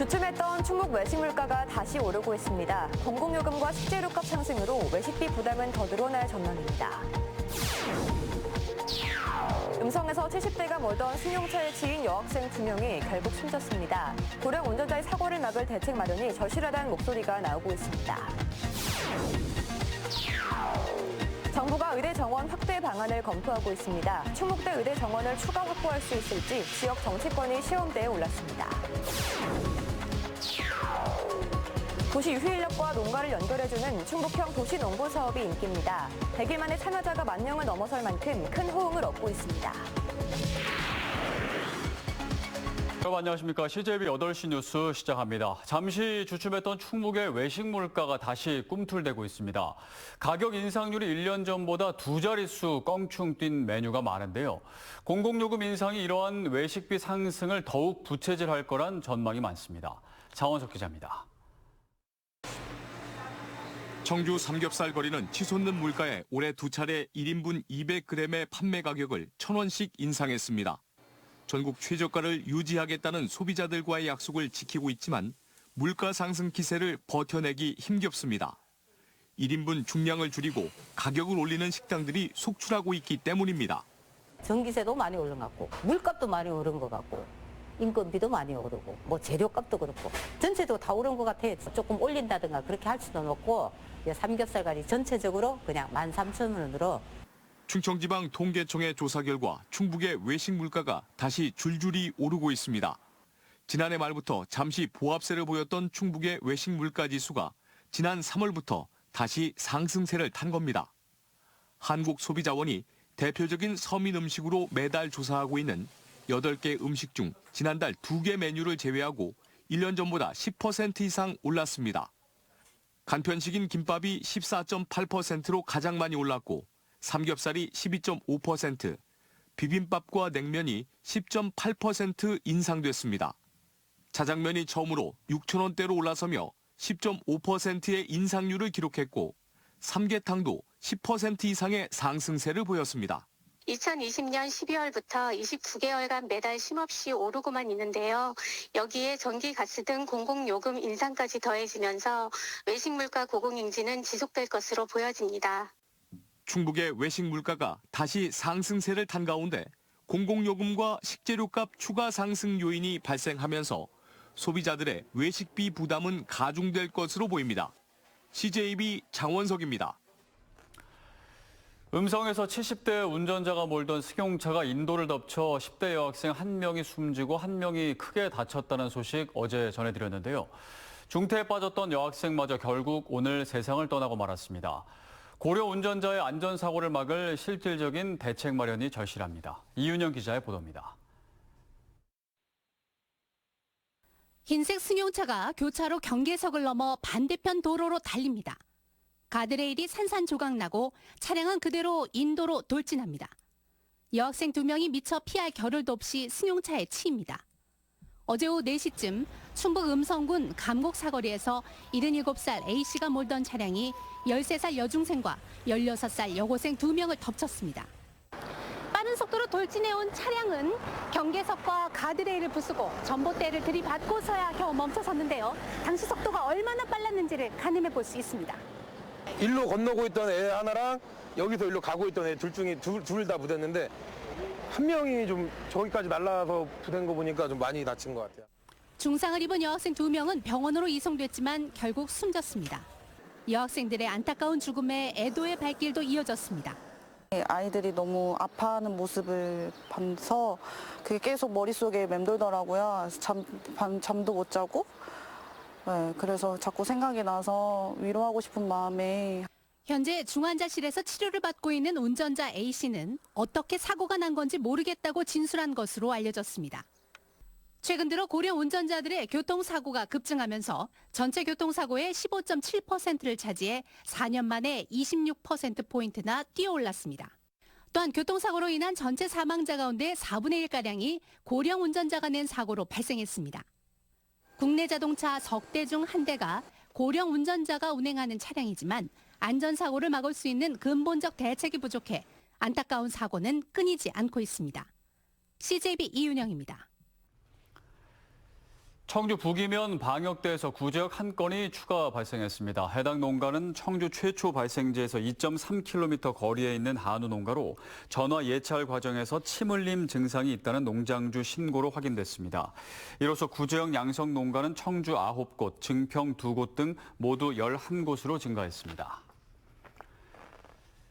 주춤했던 충북 외식 물가가 다시 오르고 있습니다. 공공요금과 식재료값 상승으로 외식비 부담은 더 늘어날 전망입니다. 음성에서 70대가 몰던 승용차에 치인 여학생 2명이 결국 숨졌습니다. 고령 운전자의 사고를 막을 대책 마련이 절실하다는 목소리가 나오고 있습니다. 정부가 의대 정원 확대 방안을 검토하고 있습니다. 충북대 의대 정원을 추가 확보할 수 있을지 지역 정치권이 시험대에 올랐습니다. 도시 유휴인력과 농가를 연결해주는 충북형 도시농부 사업이 인기입니다. 100일 만에 참여자가 10,000명을 넘어설 만큼 큰 호응을 얻고 있습니다. 여러분 안녕하십니까. CJB 8시 뉴스 시작합니다. 잠시 주춤했던 충북의 외식 물가가 다시 꿈틀대고 있습니다. 가격 인상률이 1년 전보다 2자릿수 껑충 뛴 메뉴가 많은데요. 공공요금 인상이 이러한 외식비 상승을 더욱 부채질할 거란 전망이 많습니다. 장원석 기자입니다. 청주 삼겹살 거리는 치솟는 물가에 올해 2차례 1인분 200g의 판매 가격을 1,000원씩 인상했습니다. 전국 최저가를 유지하겠다는 소비자들과의 약속을 지키고 있지만 물가 상승 기세를 버텨내기 힘겹습니다. 1인분 중량을 줄이고 가격을 올리는 식당들이 속출하고 있기 때문입니다. 전기세도 많이 오른 것 같고 물값도 많이 오른 것 같고 인건비도 많이 오르고 뭐 재료값도 그렇고 전체적으로 다 오른 것 같아요. 조금 올린다든가 그렇게 할 수는 없고 삼겹살가리 전체적으로 그냥 13,000원으로. 충청지방 통계청의 조사 결과 충북의 외식 물가가 다시 줄줄이 오르고 있습니다. 지난해 말부터 잠시 보합세를 보였던 충북의 외식 물가 지수가 지난 3월부터 다시 상승세를 탄 겁니다. 한국소비자원이 대표적인 서민 음식으로 매달 조사하고 있는 8개 음식 중 지난달 2개 메뉴를 제외하고 1년 전보다 10% 이상 올랐습니다. 간편식인 김밥이 14.8%로 가장 많이 올랐고 삼겹살이 12.5%, 비빔밥과 냉면이 10.8% 인상됐습니다. 자장면이 처음으로 6,000원대로 올라서며 10.5%의 인상률을 기록했고 삼계탕도 10% 이상의 상승세를 보였습니다. 2020년 12월부터 29개월간 매달 쉼없이 오르고만 있는데요. 여기에 전기, 가스 등 공공요금 인상까지 더해지면서 외식 물가 고공행진은 지속될 것으로 보여집니다. 충북의 외식 물가가 다시 상승세를 탄 가운데 공공요금과 식재료값 추가 상승 요인이 발생하면서 소비자들의 외식비 부담은 가중될 것으로 보입니다. CJB 장원석입니다. 음성에서 70대 운전자가 몰던 승용차가 인도를 덮쳐 10대 여학생 1명이 숨지고 1명이 크게 다쳤다는 소식 어제 전해드렸는데요. 중태에 빠졌던 여학생마저 결국 오늘 세상을 떠나고 말았습니다. 고려 운전자의 안전사고를 막을 실질적인 대책 마련이 절실합니다. 이윤영 기자의 보도입니다. 흰색 승용차가 교차로 경계석을 넘어 반대편 도로로 달립니다. 가드레일이 산산조각나고 차량은 그대로 인도로 돌진합니다. 여학생 2명이 미처 피할 겨를도 없이 승용차에 치입니다. 어제 오후 4시쯤 충북 음성군 감곡 사거리에서 77살 A씨가 몰던 차량이 13살 여중생과 16살 여고생 2명을 덮쳤습니다. 빠른 속도로 돌진해온 차량은 경계석과 가드레일을 부수고 전봇대를 들이받고서야 겨우 멈춰섰는데요. 당시 속도가 얼마나 빨랐는지를 가늠해 볼 수 있습니다. 일로 건너고 있던 애 하나랑 여기서 일로 가고 있던 애 둘 중에 둘 다 부딪혔는데 한 명이 좀 저기까지 날라와서 부딪힌 거 보니까 좀 많이 다친 것 같아요. 중상을 입은 여학생 2명은 병원으로 이송됐지만 결국 숨졌습니다. 여학생들의 안타까운 죽음에 애도의 발길도 이어졌습니다. 아이들이 너무 아파하는 모습을 봐서 그게 계속 머릿속에 맴돌더라고요. 잠도 못 자고. 네, 그래서 자꾸 생각이 나서 위로하고 싶은 마음에. 현재 중환자실에서 치료를 받고 있는 운전자 A씨는 어떻게 사고가 난 건지 모르겠다고 진술한 것으로 알려졌습니다. 최근 들어 고령 운전자들의 교통사고가 급증하면서 전체 교통사고의 15.7%를 차지해 4년 만에 26%포인트나 뛰어올랐습니다. 또한 교통사고로 인한 전체 사망자 가운데 4분의 1가량이 고령 운전자가 낸 사고로 발생했습니다. 국내 자동차 석 대 중 한 대가 고령 운전자가 운행하는 차량이지만 안전사고를 막을 수 있는 근본적 대책이 부족해 안타까운 사고는 끊이지 않고 있습니다. CJB 이윤영입니다. 청주 북이면 방역대에서 구제역 한 건이 추가 발생했습니다. 해당 농가는 청주 최초 발생지에서 2.3km 거리에 있는 한우 농가로 전화 예찰 과정에서 침 흘림 증상이 있다는 농장주 신고로 확인됐습니다. 이로써 구제역 양성 농가는 청주 9곳, 증평 2곳 등 모두 11곳으로 증가했습니다.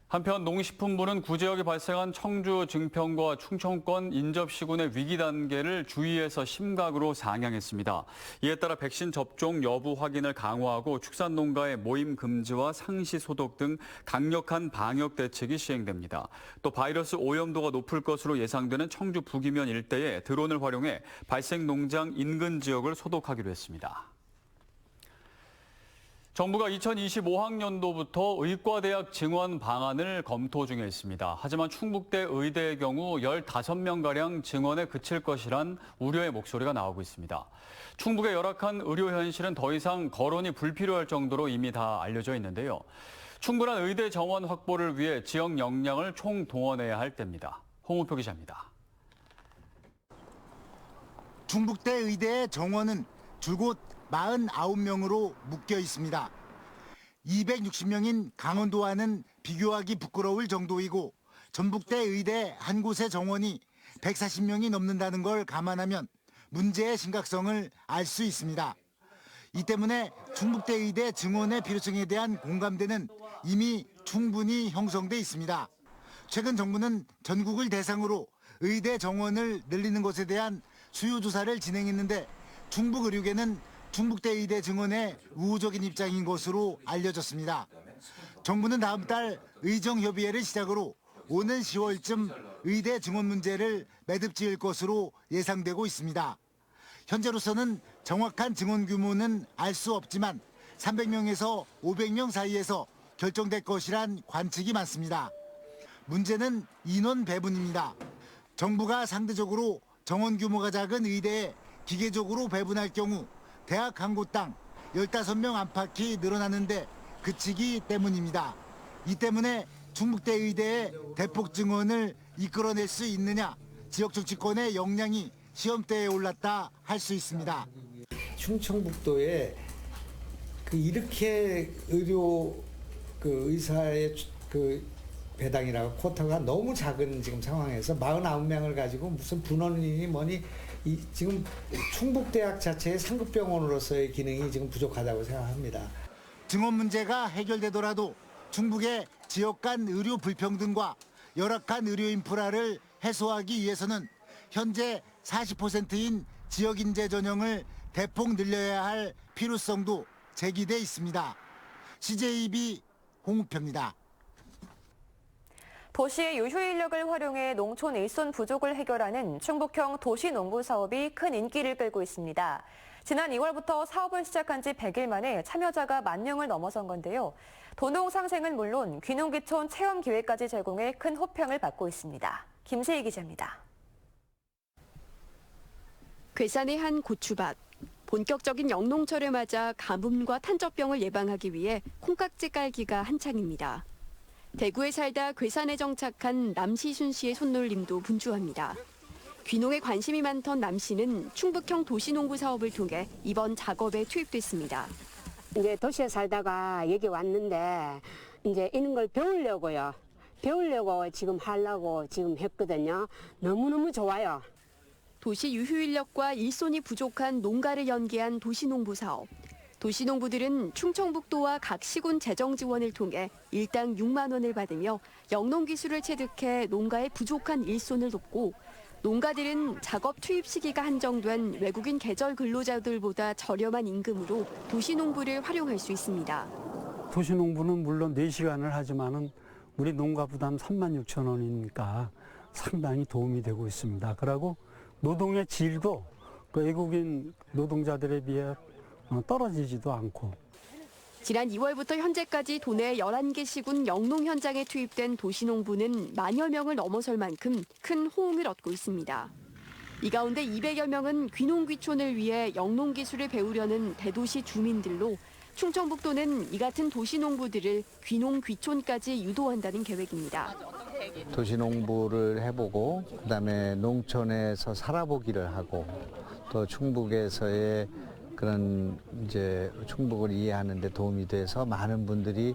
한편 농식품부는 구제역이 발생한 청주 증평과 충청권 인접시군의 위기 단계를 주의해서 심각으로 상향했습니다. 이에 따라 백신 접종 여부 확인을 강화하고 축산농가의 모임 금지와 상시 소독 등 강력한 방역 대책이 시행됩니다. 또 바이러스 오염도가 높을 것으로 예상되는 청주 북이면 일대에 드론을 활용해 발생 농장 인근 지역을 소독하기로 했습니다. 정부가 2025학년도부터 의과대학 증원 방안을 검토 중에 있습니다. 하지만 충북대 의대의 경우 15명가량 증원에 그칠 것이란 우려의 목소리가 나오고 있습니다. 충북의 열악한 의료 현실은 더 이상 거론이 불필요할 정도로 이미 다 알려져 있는데요. 충분한 의대 정원 확보를 위해 지역 역량을 총동원해야 할 때입니다. 홍우표 기자입니다. 충북대 의대의 정원은 줄곧 49명으로 묶여 있습니다. 260명인 강원도와는 비교하기 부끄러울 정도이고 전북대 의대 한 곳의 정원이 140명이 넘는다는 걸 감안하면 문제의 심각성을 알 수 있습니다. 이 때문에 충북대 의대 증원의 필요성에 대한 공감대는 이미 충분히 형성돼 있습니다. 최근 정부는 전국을 대상으로 의대 정원을 늘리는 것에 대한 수요 조사를 진행했는데 충북 의료계는 충북대 의대 증원에 우호적인 입장인 것으로 알려졌습니다. 정부는 다음 달 의정협의회를 시작으로 오는 10월쯤 의대 증원 문제를 매듭 지을 것으로 예상되고 있습니다. 현재로서는 정확한 증원 규모는 알 수 없지만 300명에서 500명 사이에서 결정될 것이란 관측이 많습니다. 문제는 인원 배분입니다. 정부가 상대적으로 정원 규모가 작은 의대에 기계적으로 배분할 경우 대학 한 곳당 15명 안팎이 늘어나는데 그치기 때문입니다. 이 때문에 충북대 의대의 대폭 증원을 이끌어낼 수 있느냐, 지역 정치권의 역량이 시험대에 올랐다 할 수 있습니다. 충청북도에 이렇게 의료 의사의 배당이라고 쿼터가 너무 작은 지금 상황에서 49명을 가지고 무슨 분원이니 뭐니 지금 충북대학 자체의 상급병원으로서의 기능이 지금 부족하다고 생각합니다. 증원 문제가 해결되더라도 충북의 지역 간 의료 불평등과 열악한 의료 인프라를 해소하기 위해서는 현재 40%인 지역 인재 전형을 대폭 늘려야 할 필요성도 제기돼 있습니다. CJB 홍우표입니다. 도시의 유휴 인력을 활용해 농촌 일손 부족을 해결하는 충북형 도시농부 사업이 큰 인기를 끌고 있습니다. 지난 2월부터 사업을 시작한 지 100일 만에 참여자가 10,000명을 넘어선 건데요. 도농 상생은 물론 귀농귀촌 체험 기회까지 제공해 큰 호평을 받고 있습니다. 김세희 기자입니다. 괴산의 한 고추밭. 본격적인 영농철을 맞아 가뭄과 탄저병을 예방하기 위해 콩깍지 깔기가 한창입니다. 대구에 살다 괴산에 정착한 남시순 씨의 손놀림도 분주합니다. 귀농에 관심이 많던 남 씨는 충북형 도시농부 사업을 통해 이번 작업에 투입됐습니다. 이제 도시에 살다가 여기 왔는데 이제 이런 걸 배우려고요. 배우려고 지금 하려고 지금 했거든요. 너무너무 좋아요. 도시 유휴 인력과 일손이 부족한 농가를 연계한 도시농부 사업. 도시농부들은 충청북도와 각 시군 재정 지원을 통해 일당 6만 원을 받으며 영농기술을 체득해 농가의 부족한 일손을 돕고 농가들은 작업 투입 시기가 한정된 외국인 계절 근로자들보다 저렴한 임금으로 도시농부를 활용할 수 있습니다. 도시농부는 물론 4시간을 하지만은 우리 농가 부담 36,000원이니까 상당히 도움이 되고 있습니다. 그리고 노동의 질도 외국인 노동자들에 비해 떨어지지도 않고. 지난 2월부터 현재까지 도내 11개 시군 영농 현장에 투입된 도시농부는 10,000여 명을 넘어설 만큼 큰 호응을 얻고 있습니다. 이 가운데 200여 명은 귀농귀촌을 위해 영농기술을 배우려는 대도시 주민들로 충청북도는 이 같은 도시농부들을 귀농귀촌까지 유도한다는 계획입니다. 도시농부를 해보고 그다음에 농촌에서 살아보기를 하고 또 충북에서의 그런 이제 충북을 이해하는 데 도움이 돼서 많은 분들이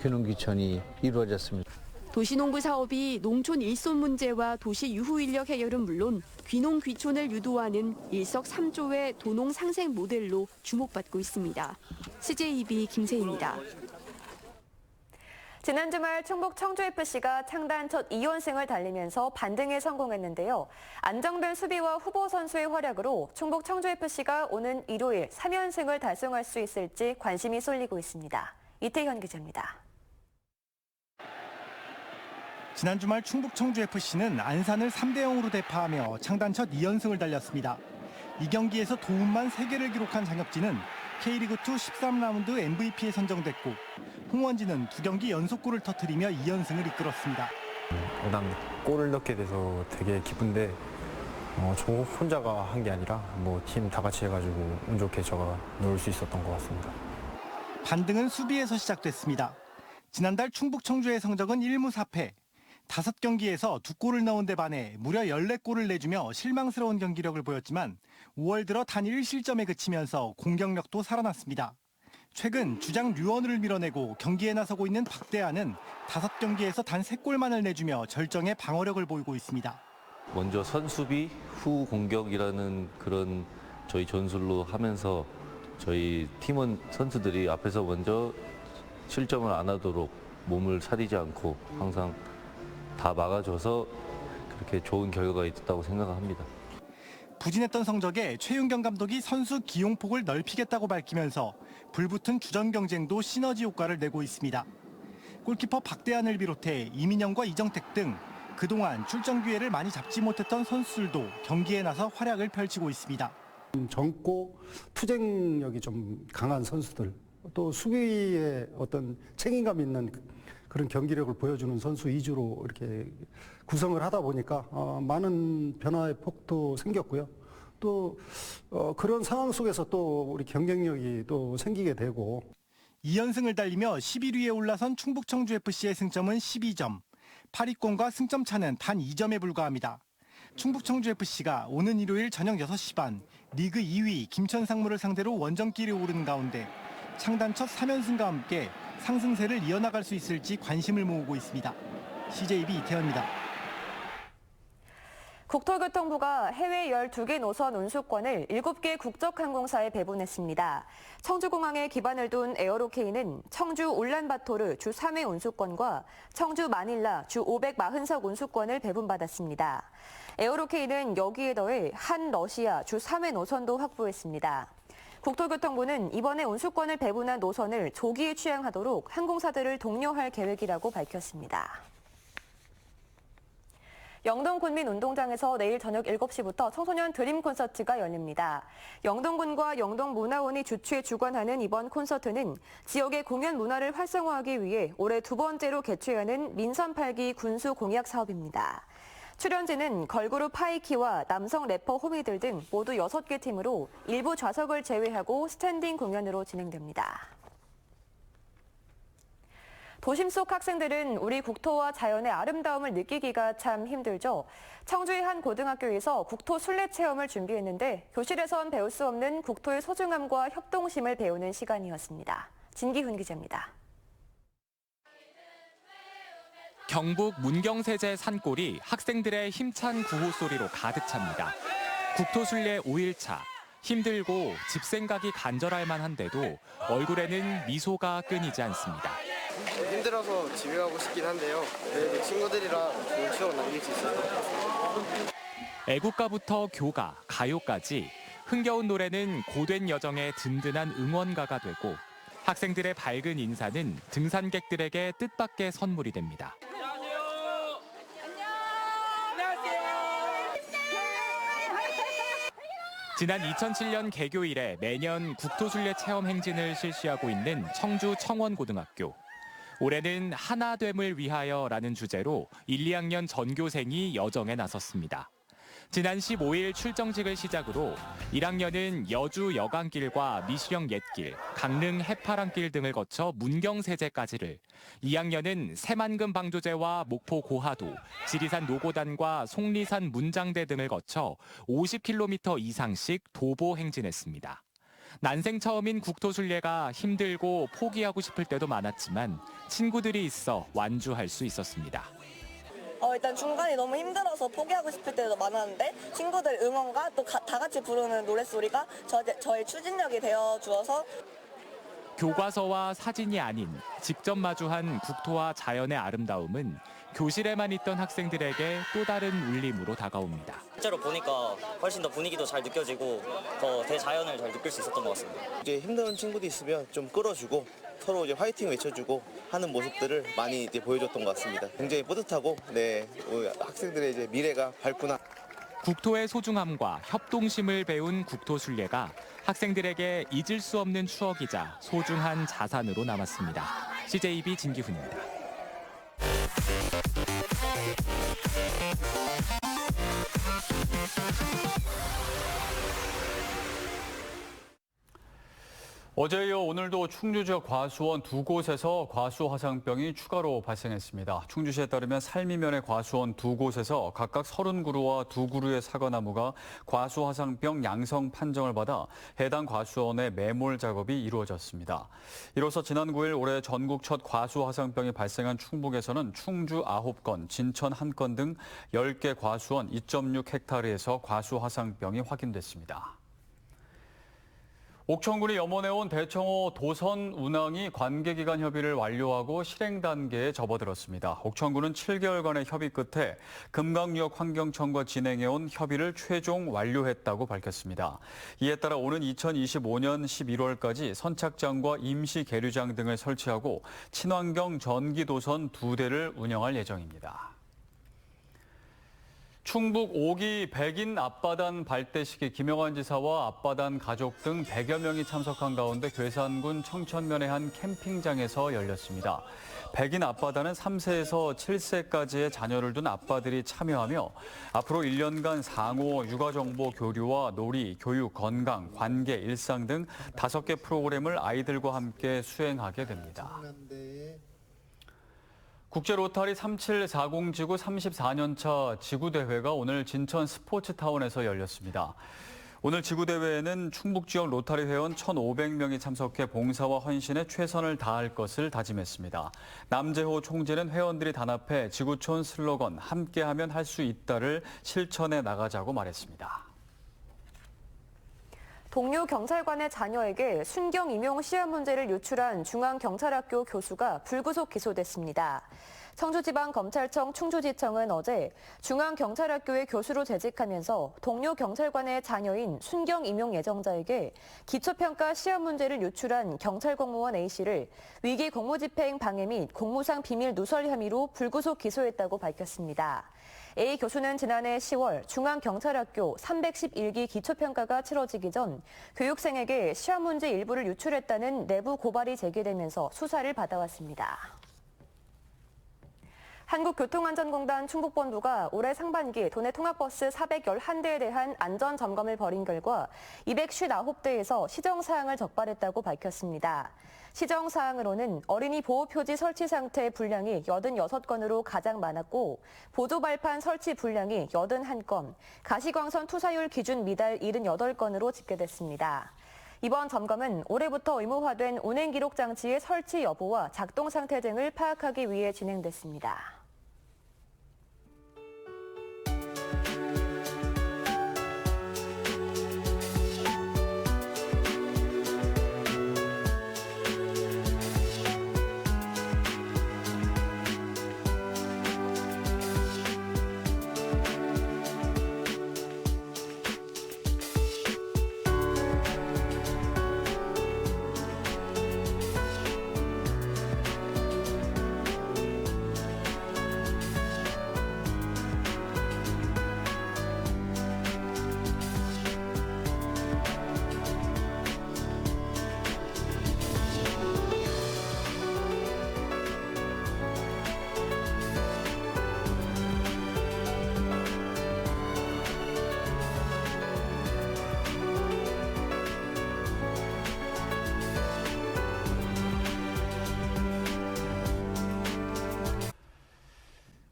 귀농 귀촌이 이루어졌습니다. 도시농부 사업이 농촌 일손 문제와 도시 유후 인력 해결은 물론 귀농 귀촌을 유도하는 일석삼조의 도농 상생 모델로 주목받고 있습니다. CJEB 김세희입니다. 지난 주말 충북 청주FC가 창단 첫 2연승을 달리면서 반등에 성공했는데요. 안정된 수비와 후보 선수의 활약으로 충북 청주FC가 오는 일요일 3연승을 달성할 수 있을지 관심이 쏠리고 있습니다. 이태현 기자입니다. 지난 주말 충북 청주FC는 안산을 3대0으로 대파하며 창단 첫 2연승을 달렸습니다. 이 경기에서 도움만 3개를 기록한 장혁진은 K리그2 13라운드 MVP에 선정됐고 홍원진은 2경기 연속골을 터뜨리며 2연승을 이끌었습니다. 일단 골을 넣게 돼서 되게 기쁜데 저 혼자가 한 게 아니라 팀 다 같이 해가지고 운 좋게 저가 넣을 수 있었던 것 같습니다. 반등은 수비에서 시작됐습니다. 지난달 충북 청주의 성적은 1무 4패. 5경기에서 2골을 넣은 데 반해 무려 14골을 내주며 실망스러운 경기력을 보였지만 5월 들어 단 1실점에 그치면서 공격력도 살아났습니다. 최근 주장 류원우를 밀어내고 경기에 나서고 있는 박대한은 5경기에서 단 3골만을 내주며 절정의 방어력을 보이고 있습니다. 먼저 선수비, 후 공격이라는 그런 저희 전술로 하면서 저희 팀원 선수들이 앞에서 먼저 실점을 안 하도록 몸을 사리지 않고 항상 다 막아줘서 그렇게 좋은 결과가 있었다고 생각합니다. 부진했던 성적에 최윤경 감독이 선수 기용폭을 넓히겠다고 밝히면서 불붙은 주전 경쟁도 시너지 효과를 내고 있습니다. 골키퍼 박대한을 비롯해 이민영과 이정택 등 그동안 출전 기회를 많이 잡지 못했던 선수들도 경기에 나서 활약을 펼치고 있습니다. 젊고 투쟁력이 좀 강한 선수들, 또 수비에 어떤 책임감 있는 그런 경기력을 보여주는 선수 위주로 이렇게 구성을 하다 보니까 많은 변화의 폭도 생겼고요. 또 그런 상황 속에서 또 우리 경쟁력이 또 생기게 되고 2연승을 달리며 11위에 올라선 충북 청주FC의 승점은 12점, 8위권과 승점 차는 단 2점에 불과합니다. 충북 청주FC가 오는 일요일 저녁 6시 반 리그 2위 김천상무를 상대로 원정길에 오르는 가운데 창단 첫 3연승과 함께 상승세를 이어나갈 수 있을지 관심을 모으고 있습니다. CJB 이태현입니다. 국토교통부가 해외 12개 노선 운수권을 7개 국적항공사에 배분했습니다. 청주공항에 기반을 둔 에어로케이는 청주 울란바토르 주 3회 운수권과 청주 마닐라 주 540석 운수권을 배분받았습니다. 에어로케이는 여기에 더해 한 러시아 주 3회 노선도 확보했습니다. 국토교통부는 이번에 운수권을 배분한 노선을 조기에 취항하도록 항공사들을 독려할 계획이라고 밝혔습니다. 영동군민운동장에서 내일 저녁 7시부터 청소년 드림 콘서트가 열립니다. 영동군과 영동문화원이 주최 주관하는 이번 콘서트는 지역의 공연 문화를 활성화하기 위해 올해 2번째로 개최하는 민선 8기 군수 공약 사업입니다. 출연진은 걸그룹 하이키와 남성 래퍼 호미들 등 모두 6개 팀으로 일부 좌석을 제외하고 스탠딩 공연으로 진행됩니다. 도심 속 학생들은 우리 국토와 자연의 아름다움을 느끼기가 참 힘들죠. 청주의 한 고등학교에서 국토 순례 체험을 준비했는데 교실에선 배울 수 없는 국토의 소중함과 협동심을 배우는 시간이었습니다. 진기훈 기자입니다. 경북 문경세제 산골이 학생들의 힘찬 구호 소리로 가득 찹니다. 국토순례 5일차. 힘들고 집 생각이 간절할 만한데도 얼굴에는 미소가 끊이지 않습니다. 힘들어서 집에 가고 싶긴 한데요. 그래도 친구들이랑 좋은 추억 남길 수 있어서. 애국가부터 교가, 가요까지 흥겨운 노래는 고된 여정의 든든한 응원가가 되고 학생들의 밝은 인사는 등산객들에게 뜻밖의 선물이 됩니다. 지난 2007년 개교 이래 매년 국토순례 체험 행진을 실시하고 있는 청주 청원고등학교. 올해는 하나됨을 위하여라는 주제로 1, 2학년 전교생이 여정에 나섰습니다. 지난 15일 출정식을 시작으로 1학년은 여주 여강길과 미시령 옛길, 강릉 해파랑길 등을 거쳐 문경세제까지를, 2학년은 새만금 방조제와 목포 고하도, 지리산 노고단과 속리산 문장대 등을 거쳐 50km 이상씩 도보 행진했습니다. 난생 처음인 국토순례가 힘들고 포기하고 싶을 때도 많았지만 친구들이 있어 완주할 수 있었습니다. 일단 중간이 너무 힘들어서 포기하고 싶을 때도 많았는데 친구들 응원과 또 다 같이 부르는 노랫소리가 저의 추진력이 되어 주어서 교과서와 사진이 아닌 직접 마주한 국토와 자연의 아름다움은 교실에만 있던 학생들에게 또 다른 울림으로 다가옵니다. 실제로 보니까 훨씬 더 분위기도 잘 느껴지고 더 대자연을 잘 느낄 수 있었던 것 같습니다. 이제 힘든 친구들이 있으면 좀 끌어주고 서로 이제 화이팅 외쳐주고 하는 모습들을 많이 이제 보여줬던 것 같습니다. 굉장히 뿌듯하고 학생들의 이제 미래가 밝구나. 국토의 소중함과 협동심을 배운 국토순례가 학생들에게 잊을 수 없는 추억이자 소중한 자산으로 남았습니다. CJB 진기훈입니다. 어제에 이어 오늘도 충주 지역 과수원 2곳에서 과수화상병이 추가로 발생했습니다. 충주시에 따르면 살미면의 과수원 2곳에서 각각 30그루와 2그루의 사과나무가 과수화상병 양성 판정을 받아 해당 과수원의 매몰 작업이 이루어졌습니다. 이로써 지난 9일 올해 전국 첫 과수화상병이 발생한 충북에서는 충주 9건, 진천 1건 등 10개 과수원 2.6헥타르에서 과수화상병이 확인됐습니다. 옥천군이 염원해온 대청호 도선 운항이 관계기관 협의를 완료하고 실행 단계에 접어들었습니다. 옥천군은 7개월간의 협의 끝에 금강유역 환경청과 진행해온 협의를 최종 완료했다고 밝혔습니다. 이에 따라 오는 2025년 11월까지 선착장과 임시 계류장 등을 설치하고 친환경 전기도선 2대를 운영할 예정입니다. 충북 5기 백인 앞바단 발대식에 김영환 지사와 앞바단 가족 등 100여 명이 참석한 가운데 괴산군 청천면의 한 캠핑장에서 열렸습니다. 백인 앞바다는 3세에서 7세까지의 자녀를 둔 아빠들이 참여하며 앞으로 1년간 상호, 육아정보 교류와 놀이, 교육, 건강, 관계, 일상 등 5개 프로그램을 아이들과 함께 수행하게 됩니다. 국제 로타리 3740 지구 34년차 지구대회가 오늘 진천 스포츠타운에서 열렸습니다. 오늘 지구대회에는 충북 지역 로타리 회원 1,500명이 참석해 봉사와 헌신에 최선을 다할 것을 다짐했습니다. 남재호 총재는 회원들이 단합해 지구촌 슬로건 함께하면 할 수 있다를 실천해 나가자고 말했습니다. 동료 경찰관의 자녀에게 순경 임용 시험 문제를 유출한 중앙경찰학교 교수가 불구속 기소됐습니다. 청주지방검찰청 충주지청은 어제 중앙경찰학교의 교수로 재직하면서 동료 경찰관의 자녀인 순경 임용 예정자에게 기초평가 시험 문제를 유출한 경찰공무원 A씨를 위기 공무집행 방해 및 공무상 비밀 누설 혐의로 불구속 기소했다고 밝혔습니다. A 교수는 지난해 10월 중앙경찰학교 311기 기초평가가 치러지기 전 교육생에게 시험 문제 일부를 유출했다는 내부 고발이 제기되면서 수사를 받아왔습니다. 한국교통안전공단 충북본부가 올해 상반기 도내 통학버스 411대에 대한 안전점검을 벌인 결과 259대에서 시정사항을 적발했다고 밝혔습니다. 시정사항으로는 어린이 보호표지 설치 상태 불량이 86건으로 가장 많았고 보조발판 설치 불량이 81건, 가시광선 투사율 기준 미달 78건으로 집계됐습니다. 이번 점검은 올해부터 의무화된 운행기록 장치의 설치 여부와 작동 상태 등을 파악하기 위해 진행됐습니다.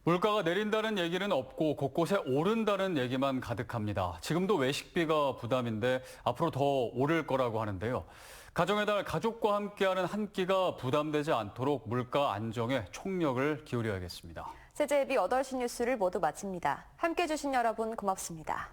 물가가 내린다는 얘기는 없고 곳곳에 오른다는 얘기만 가득합니다. 지금도 외식비가 부담인데 앞으로 더 오를 거라고 하는데요. 가정의 달 가족과 함께하는 한 끼가 부담되지 않도록 물가 안정에 총력을 기울여야겠습니다. CJB 8시 뉴스를 모두 마칩니다. 함께해 주신 여러분 고맙습니다.